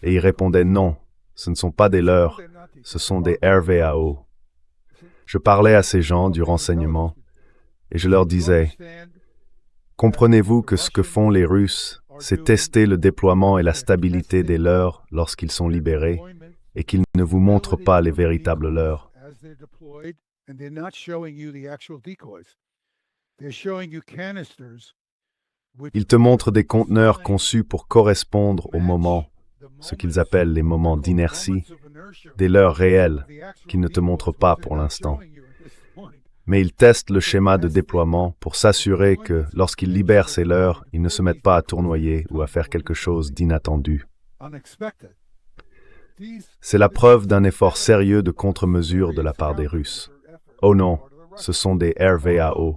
Et ils répondaient, non, ce ne sont pas des leurres, ce sont des RVAO. Je parlais à ces gens du renseignement et je leur disais, comprenez-vous que ce que font les Russes, c'est tester le déploiement et la stabilité des leurs lorsqu'ils sont libérés et qu'ils ne vous montrent pas les véritables leurs. Ils te montrent des conteneurs conçus pour correspondre au moment, ce qu'ils appellent les moments d'inertie, des leurs réels qu'ils ne te montrent pas pour l'instant. Mais ils testent le schéma de déploiement pour s'assurer que, lorsqu'ils libèrent ces leurs, ils ne se mettent pas à tournoyer ou à faire quelque chose d'inattendu. C'est la preuve d'un effort sérieux de contre-mesure de la part des Russes. Oh non, ce sont des RVAO.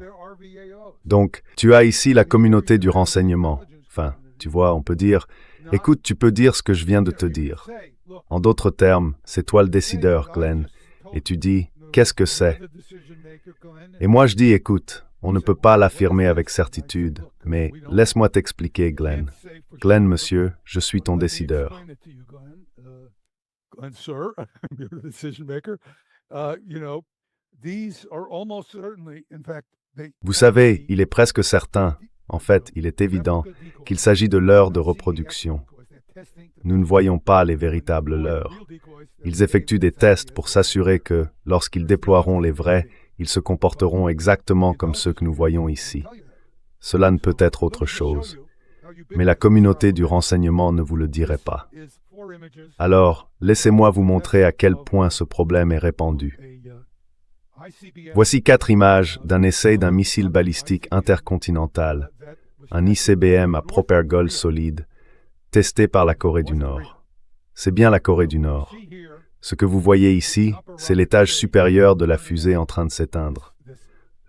Donc, tu as ici la communauté du renseignement. Enfin, tu vois, on peut dire, écoute, tu peux dire ce que je viens de te dire. En d'autres termes, c'est toi le décideur, Glenn, et tu dis, qu'est-ce que c'est? Et moi je dis, écoute, on ne peut pas l'affirmer avec certitude, mais laisse-moi t'expliquer, Glenn. Glenn, monsieur, je suis ton décideur. Vous savez, il est presque certain, en fait, il est évident, qu'il s'agit de leurres de reproduction. Nous ne voyons pas les véritables leurres. Ils effectuent des tests pour s'assurer que, lorsqu'ils déploieront les vrais, ils se comporteront exactement comme ceux que nous voyons ici. Cela ne peut être autre chose. Mais la communauté du renseignement ne vous le dirait pas. Alors, laissez-moi vous montrer à quel point ce problème est répandu. Voici 4 images d'un essai d'un missile balistique intercontinental, un ICBM à propergol solide, testé par la Corée du Nord. C'est bien la Corée du Nord. Ce que vous voyez ici, c'est l'étage supérieur de la fusée en train de s'éteindre.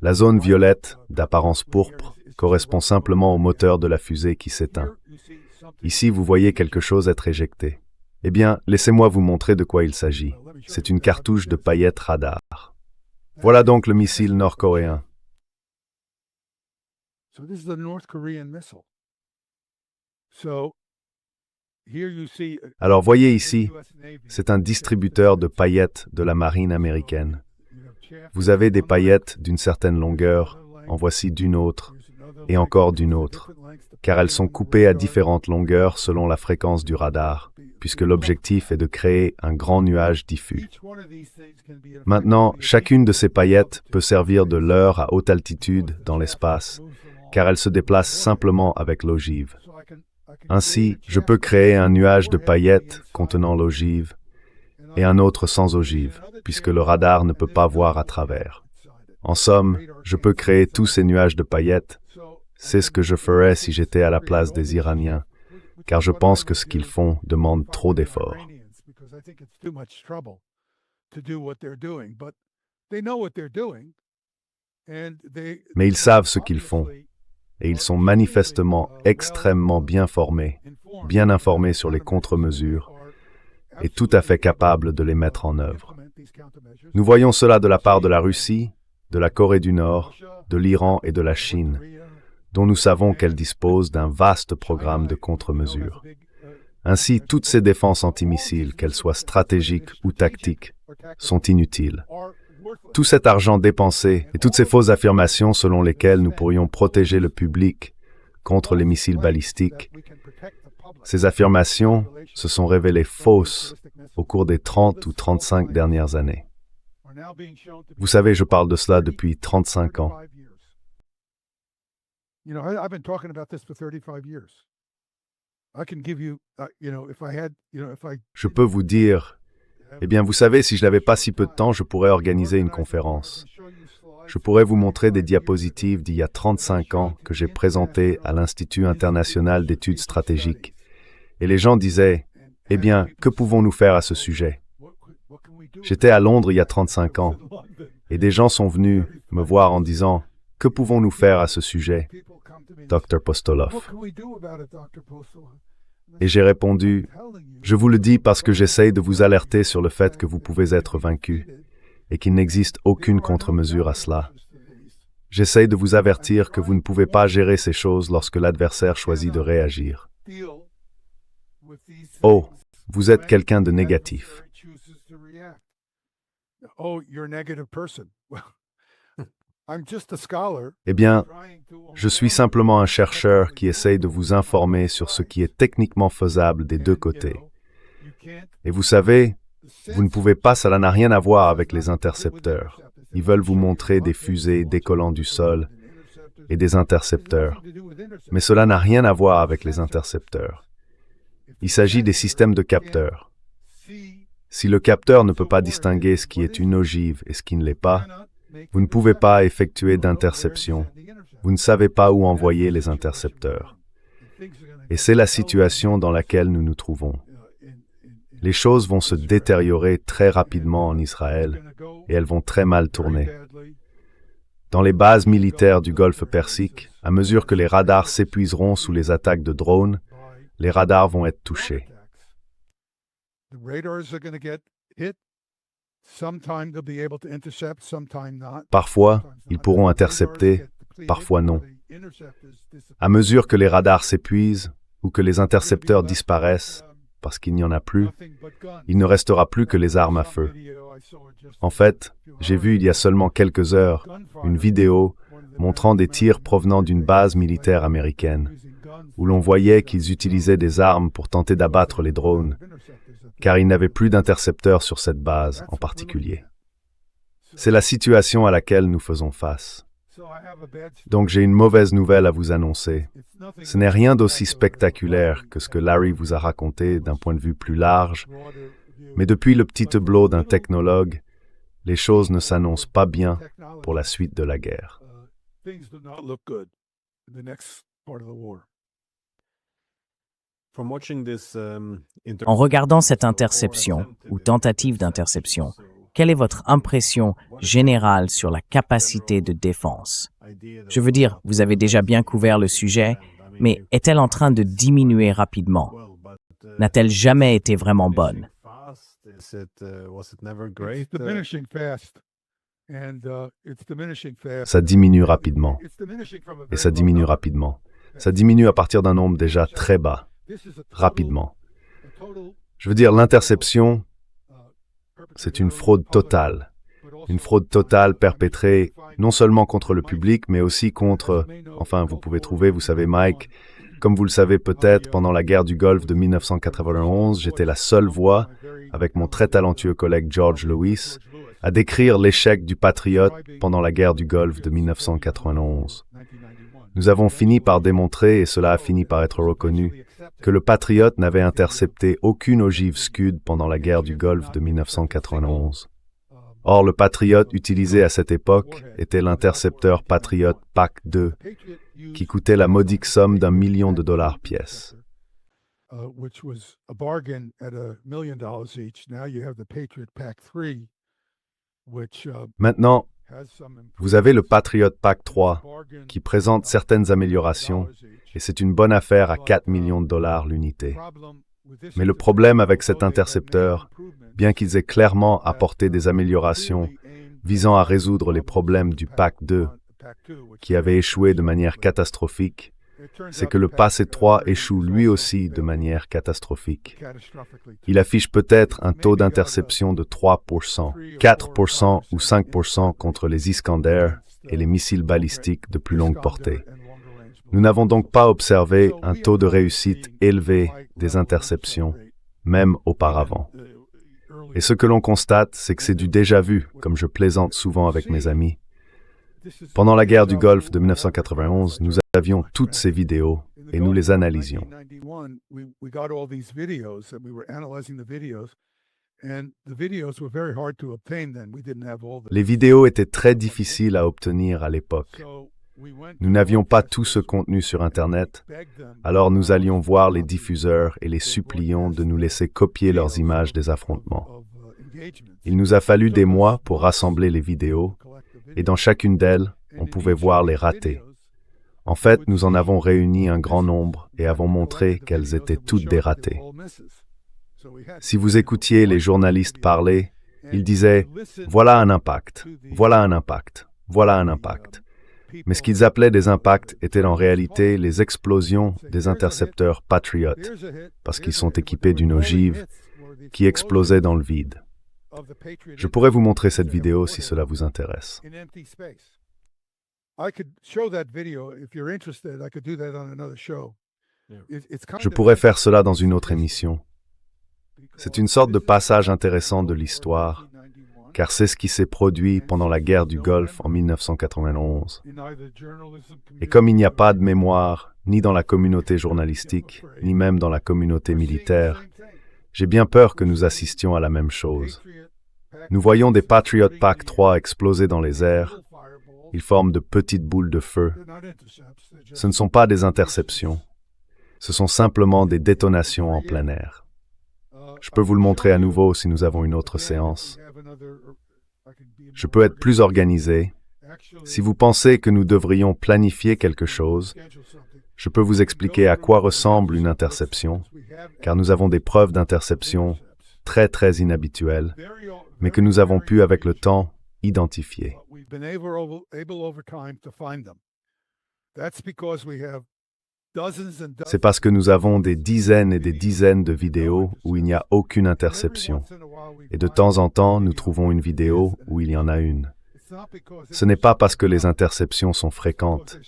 La zone violette, d'apparence pourpre, correspond simplement au moteur de la fusée qui s'éteint. Ici, vous voyez quelque chose être éjecté. Eh bien, laissez-moi vous montrer de quoi il s'agit. C'est une cartouche de paillettes radar. Voilà donc le missile nord-coréen. Alors voyez ici, c'est un distributeur de paillettes de la marine américaine. Vous avez des paillettes d'une certaine longueur, en voici d'une autre, et encore d'une autre, car elles sont coupées à différentes longueurs selon la fréquence du radar, puisque l'objectif est de créer un grand nuage diffus. Maintenant, chacune de ces paillettes peut servir de leurre à haute altitude dans l'espace, car elles se déplacent simplement avec l'ogive. Ainsi, je peux créer un nuage de paillettes contenant l'ogive et un autre sans ogive, puisque le radar ne peut pas voir à travers. En somme, je peux créer tous ces nuages de paillettes. C'est ce que je ferais si j'étais à la place des Iraniens, car je pense que ce qu'ils font demande trop d'efforts. Mais ils savent ce qu'ils font, et ils sont manifestement extrêmement bien formés, bien informés sur les contre-mesures, et tout à fait capables de les mettre en œuvre. Nous voyons cela de la part de la Russie, de la Corée du Nord, de l'Iran et de la Chine, dont nous savons qu'elles disposent d'un vaste programme de contre-mesures. Ainsi, toutes ces défenses antimissiles, qu'elles soient stratégiques ou tactiques, sont inutiles. Tout cet argent dépensé et toutes ces fausses affirmations selon lesquelles nous pourrions protéger le public contre les missiles balistiques, ces affirmations se sont révélées fausses au cours des 30 ou 35 dernières années. Vous savez, je parle de cela depuis 35 ans. Je peux vous dire, eh bien, vous savez, si je n'avais pas si peu de temps, je pourrais organiser une conférence. Je pourrais vous montrer des diapositives d'il y a 35 ans que j'ai présentées à l'Institut international d'études stratégiques. Et les gens disaient, eh bien, que pouvons-nous faire à ce sujet? J'étais à Londres il y a 35 ans, et des gens sont venus me voir en disant, que pouvons-nous faire à ce sujet, Dr. Postolov? Et j'ai répondu, je vous le dis parce que j'essaye de vous alerter sur le fait que vous pouvez être vaincu et qu'il n'existe aucune contre-mesure à cela. J'essaye de vous avertir que vous ne pouvez pas gérer ces choses lorsque l'adversaire choisit de réagir. Oh, vous êtes quelqu'un de négatif. Eh bien, je suis simplement un chercheur qui essaye de vous informer sur ce qui est techniquement faisable des deux côtés. Et vous savez, vous ne pouvez pas, cela n'a rien à voir avec les intercepteurs. Ils veulent vous montrer des fusées décollant du sol et des intercepteurs. Mais cela n'a rien à voir avec les intercepteurs. Il s'agit des systèmes de capteurs. Si le capteur ne peut pas distinguer ce qui est une ogive et ce qui ne l'est pas, vous ne pouvez pas effectuer d'interception. Vous ne savez pas où envoyer les intercepteurs. Et c'est la situation dans laquelle nous nous trouvons. Les choses vont se détériorer très rapidement en Israël et elles vont très mal tourner. Dans les bases militaires du Golfe Persique, à mesure que les radars s'épuiseront sous les attaques de drones, les radars vont être touchés. Parfois, ils pourront intercepter, parfois non. À mesure que les radars s'épuisent ou que les intercepteurs disparaissent, parce qu'il n'y en a plus, il ne restera plus que les armes à feu. En fait, j'ai vu il y a seulement quelques heures une vidéo montrant des tirs provenant d'une base militaire américaine, où l'on voyait qu'ils utilisaient des armes pour tenter d'abattre les drones, car ils n'avaient plus d'intercepteurs sur cette base en particulier. C'est la situation à laquelle nous faisons face. Donc j'ai une mauvaise nouvelle à vous annoncer. Ce n'est rien d'aussi spectaculaire que ce que Larry vous a raconté d'un point de vue plus large, mais depuis le petit tableau d'un technologue, les choses ne s'annoncent pas bien pour la suite de la guerre. En regardant cette interception ou tentative d'interception, quelle est votre impression générale sur la capacité de défense? Je veux dire, vous avez déjà bien couvert le sujet, mais est-elle en train de diminuer rapidement? N'a-t-elle jamais été vraiment bonne? Ça diminue rapidement. Et ça diminue rapidement. Ça diminue à partir d'un nombre déjà très bas. Rapidement. Je veux dire, l'interception, c'est une fraude totale. Une fraude totale perpétrée non seulement contre le public, mais aussi contre, enfin, vous pouvez trouver, vous savez, Mike, comme vous le savez peut-être, pendant la guerre du Golfe de 1991, j'étais la seule voix, avec mon très talentueux collègue George Lewis, à décrire l'échec du Patriot pendant la guerre du Golfe de 1991. Nous avons fini par démontrer, et cela a fini par être reconnu, que le Patriot n'avait intercepté aucune ogive Scud pendant la guerre du Golfe de 1991. Or, le Patriot utilisé à cette époque était l'intercepteur Patriot PAC-2, qui coûtait la modique somme d'1 million de dollars pièce. Maintenant, vous avez le Patriot PAC-3 qui présente certaines améliorations et c'est une bonne affaire à 4 millions de dollars l'unité. Mais le problème avec cet intercepteur, bien qu'ils aient clairement apporté des améliorations visant à résoudre les problèmes du PAC-2, qui avait échoué de manière catastrophique, c'est que le PAC-3 échoue lui aussi de manière catastrophique. Il affiche peut-être un taux d'interception de 3%, 4% ou 5% contre les Iskander et les missiles balistiques de plus longue portée. Nous n'avons donc pas observé un taux de réussite élevé des interceptions, même auparavant. Et ce que l'on constate, c'est que c'est du déjà-vu, comme je plaisante souvent avec mes amis. Pendant la guerre du Golfe de 1991, nous avions toutes ces vidéos et nous les analysions. Les vidéos étaient très difficiles à obtenir à l'époque. Nous n'avions pas tout ce contenu sur Internet, alors nous allions voir les diffuseurs et les supplions de nous laisser copier leurs images des affrontements. Il nous a fallu des mois pour rassembler les vidéos, et dans chacune d'elles, on pouvait voir les ratés. En fait, nous en avons réuni un grand nombre et avons montré qu'elles étaient toutes des ratés. Si vous écoutiez les journalistes parler, ils disaient « Voilà un impact, voilà un impact, voilà un impact ». Mais ce qu'ils appelaient des impacts étaient en réalité les explosions des intercepteurs Patriot, parce qu'ils sont équipés d'une ogive qui explosait dans le vide. Je pourrais vous montrer cette vidéo si cela vous intéresse. Je pourrais faire cela dans une autre émission. C'est une sorte de passage intéressant de l'histoire, car c'est ce qui s'est produit pendant la guerre du Golfe en 1991. Et comme il n'y a pas de mémoire, ni dans la communauté journalistique, ni même dans la communauté militaire, j'ai bien peur que nous assistions à la même chose. Nous voyons des Patriot PAC-3 exploser dans les airs. Ils forment de petites boules de feu. Ce ne sont pas des interceptions. Ce sont simplement des détonations en plein air. Je peux vous le montrer à nouveau si nous avons une autre séance. Je peux être plus organisé. Si vous pensez que nous devrions planifier quelque chose, je peux vous expliquer à quoi ressemble une interception, car nous avons des preuves d'interception très très inhabituelles, mais que nous avons pu avec le temps identifier. C'est parce que nous avons des dizaines et des dizaines de vidéos où il n'y a aucune interception. Et de temps en temps, nous trouvons une vidéo où il y en a une. Ce n'est pas parce que les interceptions sont fréquentes,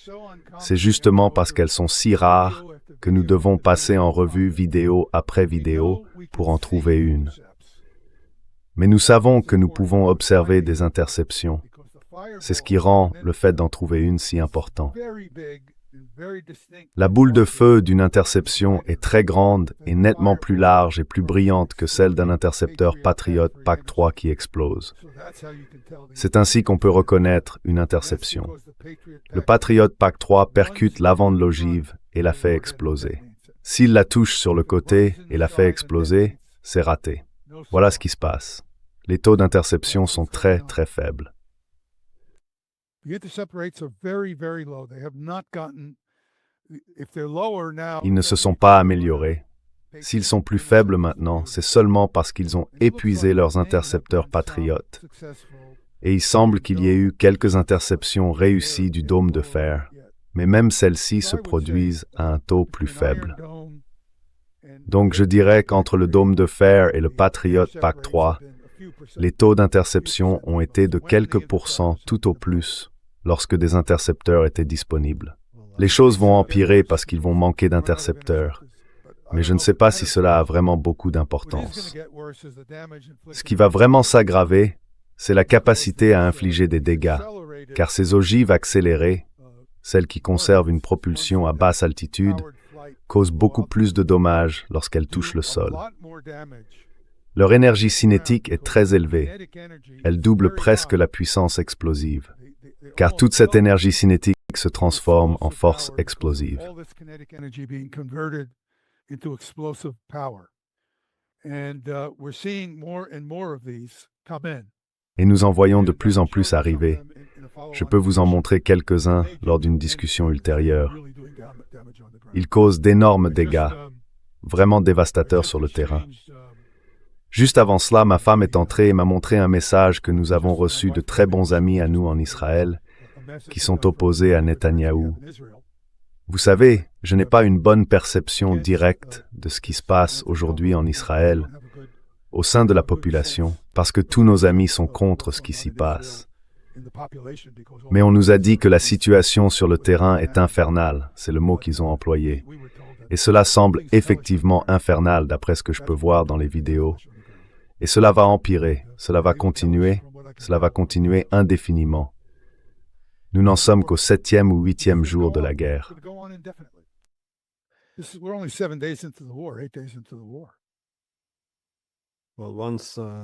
c'est justement parce qu'elles sont si rares que nous devons passer en revue vidéo après vidéo pour en trouver une. Mais nous savons que nous pouvons observer des interceptions. C'est ce qui rend le fait d'en trouver une si important. La boule de feu d'une interception est très grande et nettement plus large et plus brillante que celle d'un intercepteur Patriot PAC-3 qui explose. C'est ainsi qu'on peut reconnaître une interception. Le Patriot PAC-3 percute l'avant de l'ogive et la fait exploser. S'il la touche sur le côté et la fait exploser, c'est raté. Voilà ce qui se passe. Les taux d'interception sont très, très faibles. Ils ne se sont pas améliorés. S'ils sont plus faibles maintenant, c'est seulement parce qu'ils ont épuisé leurs intercepteurs patriotes. Et il semble qu'il y ait eu quelques interceptions réussies du dôme de fer, mais même celles-ci se produisent à un taux plus faible. Donc je dirais qu'entre le dôme de fer et le Patriot PAC-3, les taux d'interception ont été de quelques pourcents tout au plus lorsque des intercepteurs étaient disponibles. Les choses vont empirer parce qu'ils vont manquer d'intercepteurs, mais je ne sais pas si cela a vraiment beaucoup d'importance. Ce qui va vraiment s'aggraver, c'est la capacité à infliger des dégâts, car ces ogives accélérées, celles qui conservent une propulsion à basse altitude, causent beaucoup plus de dommages lorsqu'elles touchent le sol. Leur énergie cinétique est très élevée. Elle double presque la puissance explosive, car toute cette énergie cinétique se transforme en force explosive. Et nous en voyons de plus en plus arriver. Je peux vous en montrer quelques-uns lors d'une discussion ultérieure. Ils causent d'énormes dégâts, vraiment dévastateurs sur le terrain. Juste avant cela, ma femme est entrée et m'a montré un message que nous avons reçu de très bons amis à nous en Israël, qui sont opposés à Netanyahou. Vous savez, je n'ai pas une bonne perception directe de ce qui se passe aujourd'hui en Israël, au sein de la population, parce que tous nos amis sont contre ce qui s'y passe. Mais on nous a dit que la situation sur le terrain est infernale, c'est le mot qu'ils ont employé. Et cela semble effectivement infernal d'après ce que je peux voir dans les vidéos. Et cela va empirer, cela va continuer indéfiniment. Nous n'en sommes qu'au 7e ou 8e jour de la guerre.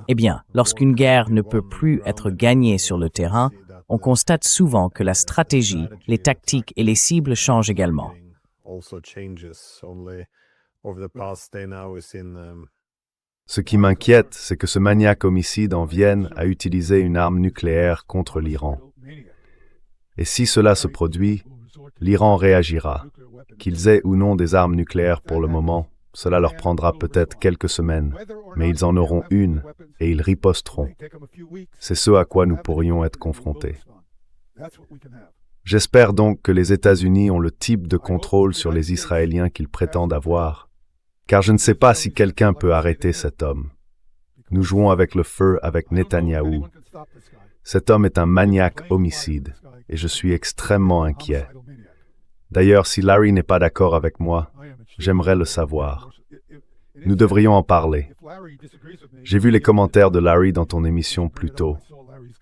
Eh bien, lorsqu'une guerre ne peut plus être gagnée sur le terrain, on constate souvent que la stratégie, les tactiques et les cibles changent également. Ce qui m'inquiète, c'est que ce maniaque homicide en vienne à utiliser une arme nucléaire contre l'Iran. Et si cela se produit, l'Iran réagira. Qu'ils aient ou non des armes nucléaires pour le moment, cela leur prendra peut-être quelques semaines, mais ils en auront une et ils riposteront. C'est ce à quoi nous pourrions être confrontés. J'espère donc que les États-Unis ont le type de contrôle sur les Israéliens qu'ils prétendent avoir, car je ne sais pas si quelqu'un peut arrêter cet homme. Nous jouons avec le feu avec Netanyahou. Cet homme est un maniaque homicide, et je suis extrêmement inquiet. D'ailleurs, si Larry n'est pas d'accord avec moi, j'aimerais le savoir. Nous devrions en parler. J'ai vu les commentaires de Larry dans ton émission plus tôt.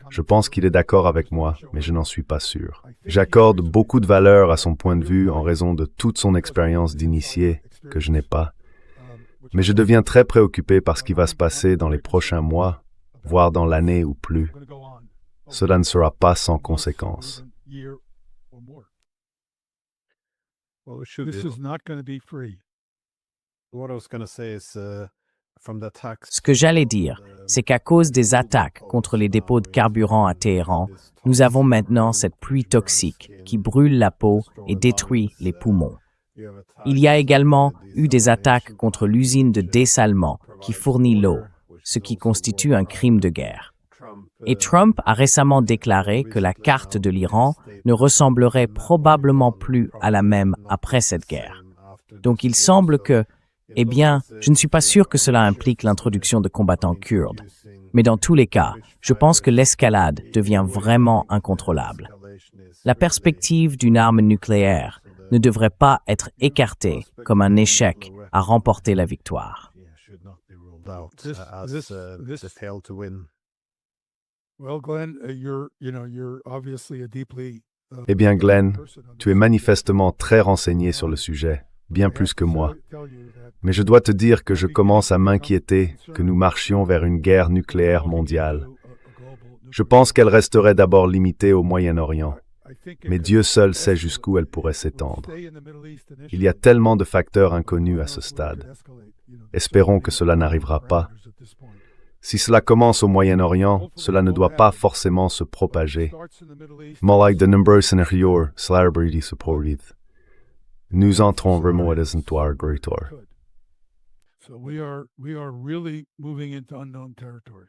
Je pense qu'il est d'accord avec moi, mais je n'en suis pas sûr. J'accorde beaucoup de valeur à son point de vue en raison de toute son expérience d'initié que je n'ai pas. Mais je deviens très préoccupé par ce qui va se passer dans les prochains mois, voire dans l'année ou plus. Cela ne sera pas sans conséquences. Ce que j'allais dire, c'est qu'à cause des attaques contre les dépôts de carburant à Téhéran, nous avons maintenant cette pluie toxique qui brûle la peau et détruit les poumons. Il y a également eu des attaques contre l'usine de dessalement qui fournit l'eau, ce qui constitue un crime de guerre. Et Trump a récemment déclaré que la carte de l'Iran ne ressemblerait probablement plus à la même après cette guerre. Donc il semble que, eh bien, je ne suis pas sûr que cela implique l'introduction de combattants kurdes. Mais dans tous les cas, je pense que l'escalade devient vraiment incontrôlable. La perspective d'une arme nucléaire ne devrait pas être écartée comme un échec à remporter la victoire. Well, Glenn, you're obviously a deeply Eh bien, Glenn, tu es manifestement très renseigné sur le sujet, bien plus que moi. Mais je dois te dire que je commence à m'inquiéter que nous marchions vers une guerre nucléaire mondiale. Je pense qu'elle resterait d'abord limitée au Moyen-Orient, mais Dieu seul sait jusqu'où elle pourrait s'étendre. Il y a tellement de facteurs inconnus à ce stade. Espérons que cela n'arrivera pas. Si cela commence au Moyen-Orient, cela ne doit pas forcément se propager. Malay de nombreux scénarios celebrity supported. Nous entrons vraiment dans un territoire. So we are really moving into unknown territory.